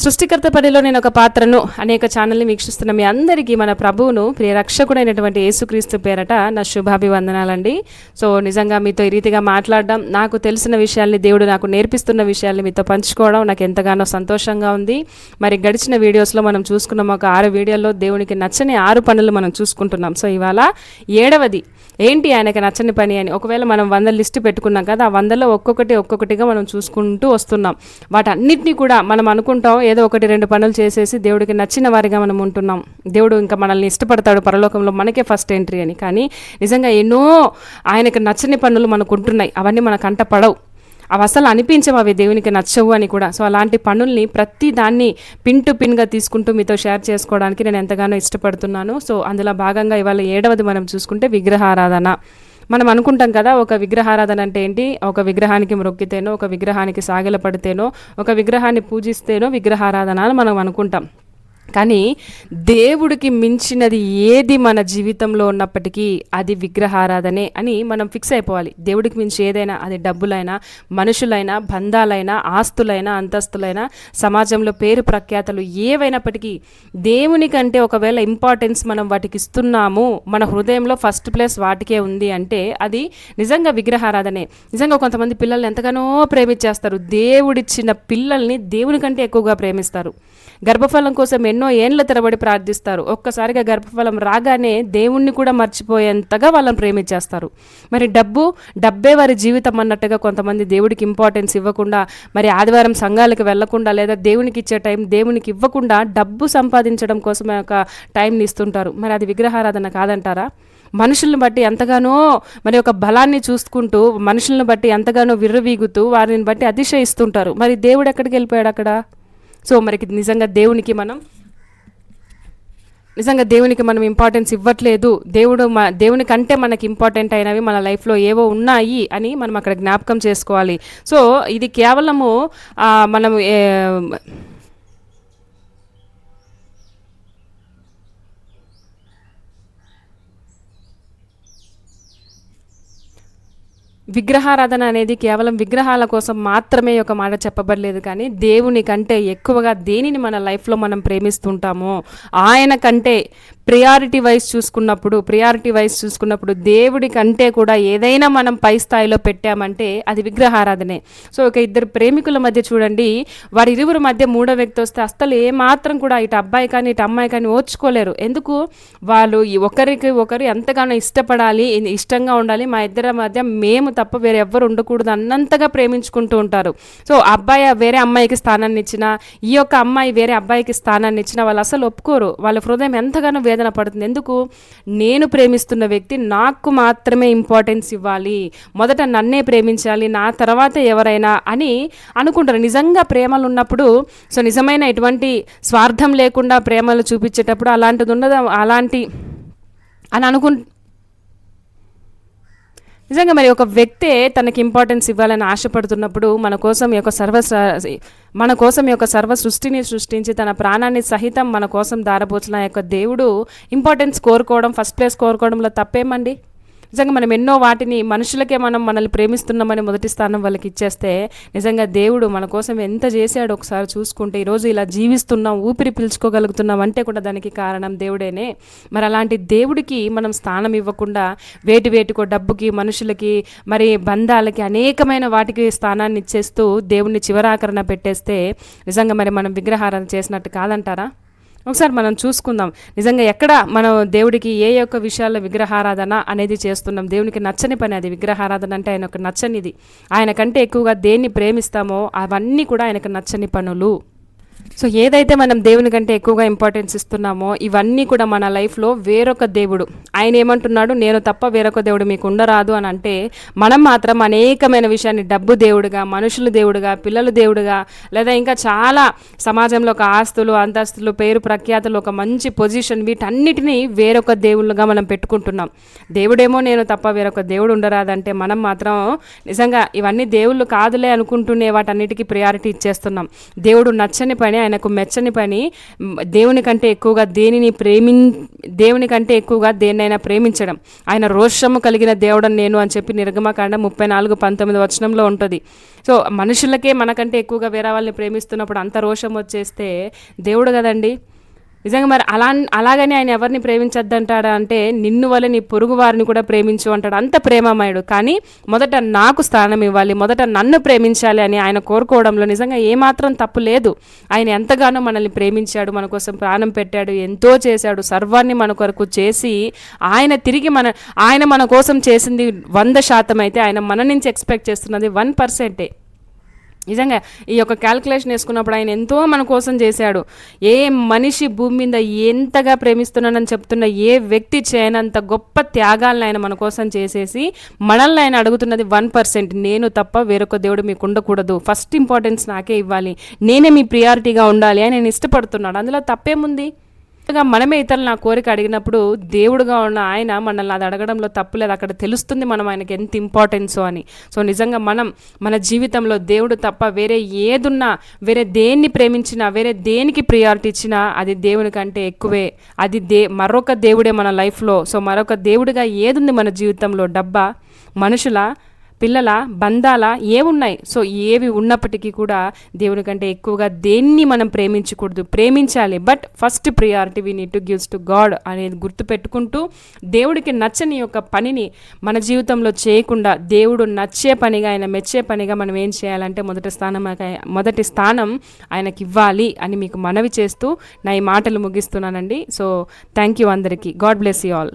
సృష్టికర్త పనిలో నేను ఒక పాత్రను అనేక ఛానల్ని వీక్షిస్తున్న మీ అందరికీ మన ప్రభువును ప్రియ రక్షకుడైనటువంటి యేసుక్రీస్తు పేరట నా శుభాభివందనాలండి. సో నిజంగా మీతో ఈ రీతిగా మాట్లాడడం, నాకు తెలిసిన విషయాల్ని దేవుడు నాకు నేర్పిస్తున్న విషయాల్ని మీతో పంచుకోవడం నాకు ఎంతగానో సంతోషంగా ఉంది. మరి గడిచిన వీడియోస్లో మనం చూసుకున్నాం, ఒక 6 వీడియోల్లో దేవునికి నచ్చని 6 పనులు మనం చూసుకుంటున్నాం. సో ఇవాళ 7వది ఏంటి ఆయనకి నచ్చని పని అని. ఒకవేళ మనం 100 లిస్టు పెట్టుకున్నాం కదా, ఆ 100లో ఒక్కొక్కటిగా మనం చూసుకుంటూ వస్తున్నాం. వాటన్నిటినీ కూడా మనం అనుకుంటాం ఏదో 1-2 పనులు చేసేసి దేవుడికి నచ్చిన వారిగా మనం ఉంటున్నాం, దేవుడు ఇంకా మనల్ని ఇష్టపడతాడు పరలోకంలో, మనకే ఫస్ట్ ఎంట్రీ అని. కానీ నిజంగా ఎన్నో ఆయనకు నచ్చని పనులు మనకు ఉంటున్నాయి, అవన్నీ మన కంట పడవు, అవి అసలు అనిపించవు, అవి దేవునికి నచ్చవు అని కూడా. సో అలాంటి పనుల్ని ప్రతి దాన్ని పిన్ టు పిన్గా తీసుకుంటూ మీతో షేర్ చేసుకోవడానికి నేను ఎంతగానో ఇష్టపడుతున్నాను. సో అందులో భాగంగా ఇవాళ 7వది మనం చూసుకుంటే విగ్రహారాధన. మనం అనుకుంటాం కదా, ఒక విగ్రహారాధన అంటే ఏంటి, ఒక విగ్రహానికి మొక్కితేనో, ఒక విగ్రహానికి సాగిలపడితేనో, ఒక విగ్రహాన్ని పూజిస్తేనో విగ్రహారాధన అని మనం అనుకుంటాం. కానీ దేవుడికి మించినది ఏది మన జీవితంలో ఉన్నప్పటికీ అది విగ్రహారాధనే అని మనం ఫిక్స్ అయిపోవాలి. దేవుడికి మించి ఏదైనా, అది డబ్బులైనా, మనుషులైనా, బంధాలైనా, ఆస్తులైనా, అంతస్తులైనా, సమాజంలో పేరు ప్రఖ్యాతలు ఏవైనప్పటికీ దేవునికంటే ఒకవేళ ఇంపార్టెన్స్ మనం వాటికి ఇస్తున్నాము, మన హృదయంలో ఫస్ట్ ప్లేస్ వాటికే ఉంది అంటే అది నిజంగా విగ్రహారాధనే. నిజంగా కొంతమంది పిల్లల్ని ఎంతగానో ప్రేమించేస్తారు, దేవుడిచ్చిన పిల్లల్ని దేవుని కంటే ఎక్కువగా ప్రేమిస్తారు. గర్భఫలం కోసం ఎన్నో ఏండ్ల తరబడి ప్రార్థిస్తారు, ఒక్కసారిగా గర్భఫలం రాగానే దేవుణ్ణి కూడా మర్చిపోయేంతగా వాళ్ళని ప్రేమించేస్తారు. మరి డబ్బే వారి జీవితం అన్నట్టుగా కొంతమంది దేవుడికి ఇంపార్టెన్స్ ఇవ్వకుండా, మరి ఆదివారం సంఘాలకు వెళ్లకుండా, లేదా దేవునికి ఇచ్చే టైం దేవునికి ఇవ్వకుండా డబ్బు సంపాదించడం కోసమే ఒక టైంని ఇస్తుంటారు. మరి అది విగ్రహారాధన కాదంటారా? మనుషులను బట్టి ఎంతగానో మరి ఒక బలాన్ని చూసుకుంటూ, మనుషులను బట్టి ఎంతగానో విర్రవీగుతూ, వారిని బట్టి అతిశయిస్తుంటారు. మరి దేవుడు ఎక్కడికి వెళ్ళిపోయాడు అక్కడ? సో మరి నిజంగా దేవునికి మనం ఇంపార్టెన్స్ ఇవ్వట్లేదు, దేవుని కంటే మనకి ఇంపార్టెంట్ అయినవి మన లైఫ్లో ఏవో ఉన్నాయి అని మనం అక్కడ జ్ఞాపకం చేసుకోవాలి. సో ఇది కేవలము మనం విగ్రహారాధన అనేది కేవలం విగ్రహాల కోసం మాత్రమే ఒక మాట చెప్పబడలేదు. కానీ దేవుని కంటే ఎక్కువగా దేనిని మన లైఫ్లో మనం ప్రేమిస్తుంటామో, ఆయన కంటే ప్రియారిటీ వైజ్ చూసుకున్నప్పుడు దేవుడి కంటే కూడా ఏదైనా మనం పై స్థాయిలో పెట్టామంటే అది విగ్రహారాధనే. సో ఒక 2 ప్రేమికుల మధ్య చూడండి, వారి ఇరువురి మధ్య 3వ వ్యక్తి వస్తే అస్సలు ఏమాత్రం కూడా ఇటు అబ్బాయి కానీ ఇటు అమ్మాయి కానీ ఓర్చుకోలేరు. ఎందుకు? వాళ్ళు ఒకరికి ఒకరు ఎంతగానో ఇష్టపడాలి, ఇష్టంగా ఉండాలి, మా ఇద్దరి మధ్య మేము తప్ప వేరే ఎవ్వరు ఉండకూడదు అన్నంతగా ప్రేమించుకుంటూ ఉంటారు. సో అబ్బాయి వేరే అమ్మాయికి స్థానాన్ని ఇచ్చినా, ఈ యొక్క అమ్మాయి వేరే అబ్బాయికి స్థానాన్ని ఇచ్చినా వాళ్ళు అసలు ఒప్పుకోరు. వాళ్ళ హృదయం ఎంతగానో వేదన పడుతుంది. ఎందుకు? నేను ప్రేమిస్తున్న వ్యక్తి నాకు మాత్రమే ఇంపార్టెన్స్ ఇవ్వాలి, మొదట నన్నే ప్రేమించాలి, నా తర్వాత ఎవరైనా అని అనుకుంటారు. నిజంగా ప్రేమలు ఉన్నప్పుడు, సో నిజమైన ఎటువంటి స్వార్థం లేకుండా ప్రేమలు చూపించేటప్పుడు అలాంటిది ఉండదు, అలాంటి అని నిజంగా మరి ఒక వ్యక్తే తనకి ఇంపార్టెన్స్ ఇవ్వాలని ఆశపడుతున్నప్పుడు మన కోసం యొక్క సర్వ సృష్టిని సృష్టించి తన ప్రాణాన్ని సహితం మన కోసం దారపోచిన యొక్క దేవుడు ఇంపార్టెన్స్ కోరుకోవడం, ఫస్ట్ ప్లేస్ కోరుకోవడంలో తప్పేమండి? నిజంగా మనం ఎన్నో వాటిని మనుషులకే మనల్ని ప్రేమిస్తున్నామని మొదటి స్థానం వాళ్ళకి ఇచ్చేస్తే, నిజంగా దేవుడు మన కోసం ఎంత చేశాడో ఒకసారి చూసుకుంటే, ఈరోజు ఇలా జీవిస్తున్నాం, ఊపిరి పీల్చుకోగలుగుతున్నాం అంటే కూడా దానికి కారణం దేవుడేనే. మరి అలాంటి దేవుడికి మనం స్థానం ఇవ్వకుండా వేటికో డబ్బుకి, మనుషులకి, మరి బంధాలకి, అనేకమైన వాటికి స్థానాన్ని ఇచ్చేస్తూ దేవుణ్ణి చివరాకరణ పెట్టేస్తే నిజంగా మరి మనం విగ్రహారాధన చేసినట్టు కాదంటారా? ఒకసారి మనం చూసుకుందాం, నిజంగా ఎక్కడ మనం దేవుడికి ఏ యొక్క విషయాల్లో విగ్రహారాధన అనేది చేస్తున్నాం. దేవునికి నచ్చని పని అది విగ్రహారాధన అంటే. ఆయనకు నచ్చనిది, ఆయన కంటే ఎక్కువగా దేన్ని ప్రేమిస్తామో అవన్నీ కూడా ఆయనకు నచ్చని పనులు. సో ఏదైతే మనం దేవుని కంటే ఎక్కువగా ఇంపార్టెన్స్ ఇస్తున్నామో ఇవన్నీ కూడా మన లైఫ్లో వేరొక దేవుడు, ఆయన ఏమంటున్నాడు, నేను తప్ప వేరొక దేవుడు మీకు ఉండరాదు అని అంటే, మనం మాత్రం అనేకమైన విషయాన్ని డబ్బు దేవుడుగా, మనుషులు దేవుడుగా, పిల్లలు దేవుడుగా, లేదా ఇంకా చాలా సమాజంలో ఒక ఆస్తులు, అంతస్తులు, పేరు ప్రఖ్యాతులు, ఒక మంచి పొజిషన్, వీటన్నిటినీ వేరొక దేవుళ్ళుగా మనం పెట్టుకుంటున్నాం. దేవుడేమో నేను తప్ప వేరొక దేవుడు ఉండరాదంటే మనం మాత్రం నిజంగా ఇవన్నీ దేవుళ్ళు కాదులే అనుకుంటూనే వాటన్నిటికీ ప్రయారిటీ ఇచ్చేస్తున్నాం. దేవుడు నచ్చని పని, పని, ఆయనకు మెచ్చని పని దేవుని కంటే ఎక్కువగా దేన్నైనా ప్రేమించడం. ఆయన రోషము కలిగిన దేవుడని నేను అని చెప్పి నిర్గమకాండం 34:19 ఉంటుంది. సో మనుషులకే మనకంటే ఎక్కువగా వేరే వాళ్ళని ప్రేమిస్తున్నప్పుడు అంత రోషం వచ్చేస్తే దేవుడు కదండి. నిజంగా మరి అలాగని ఆయన ఎవరిని ప్రేమించద్దంటాడా అంటే, నిన్ను వల్ల నీ పొరుగు వారిని కూడా ప్రేమించు అంటాడు. అంత ప్రేమమయుడు. కానీ మొదట నాకు స్థానం ఇవ్వాలి, మొదట నన్ను ప్రేమించాలి అని ఆయన కోరుకోవడంలో నిజంగా ఏమాత్రం తప్పు లేదు. ఆయన ఎంతగానో మనల్ని ప్రేమించాడు, మన కోసం ప్రాణం పెట్టాడు, ఎంతో చేశాడు, సర్వాన్ని మన కొరకు చేసి ఆయన మన కోసం చేసింది 100% అయితే ఆయన మన నుంచి ఎక్స్పెక్ట్ చేస్తున్నది 1%. నిజంగా ఈ యొక్క క్యాల్కులేషన్ వేసుకున్నప్పుడు ఆయన ఎంతో మన కోసం చేశాడు. ఏ మనిషి భూమి మీద ఎంతగా ప్రేమిస్తున్నానని చెప్తున్న ఏ వ్యక్తి చేయనంత గొప్ప త్యాగాలను ఆయన మన కోసం చేసేసి మనల్ని ఆయన అడుగుతున్నది 1%. నేను తప్ప వేరొక దేవుడు మీకు ఉండకూడదు, ఫస్ట్ ఇంపార్టెన్స్ నాకే ఇవ్వాలి, నేనే మీ ప్రియారిటీగా ఉండాలి అని నేను ఇష్టపడుతున్నాడు. అందులో తప్పేముంది? మనమే ఇతరులు నా కోరిక అడిగినప్పుడు దేవుడుగా ఉన్న ఆయన మనల్ని అది అడగడంలో తప్పులేదు. అక్కడ తెలుస్తుంది మనం ఆయనకి ఎంత ఇంపార్టెన్సో అని. సో నిజంగా మన జీవితంలో దేవుడు తప్ప వేరే ఏదున్నా, వేరే దేన్ని ప్రేమించినా, వేరే దేనికి ప్రియారిటీ ఇచ్చినా అది దేవుని కంటే ఎక్కువే. అది మరొక దేవుడే మన లైఫ్లో. సో మరొక దేవుడిగా ఏదుంది మన జీవితంలో? డబ్బా, మనుషుల, పిల్లల, బంధాల, ఏమున్నాయి? సో ఏవి ఉన్నప్పటికీ కూడా దేవుని కంటే ఎక్కువగా దేన్ని మనం ప్రేమించకూడదు. ప్రేమించాలి, but first priority we need to gives to God అనేది గుర్తుపెట్టుకుంటూ దేవుడికి నచ్చని యొక్క పనిని మన జీవితంలో చేయకుండా దేవుడు నచ్చే పనిగా, ఆయన మెచ్చే పనిగా మనం ఏం చేయాలంటే మొదటి స్థానం ఆయనకి ఇవ్వాలి అని మీకు మనవి చేస్తూ నా ఈ మాటలు ముగిస్తున్నానండి. సో థ్యాంక్ యూ అందరికీ. God bless you all.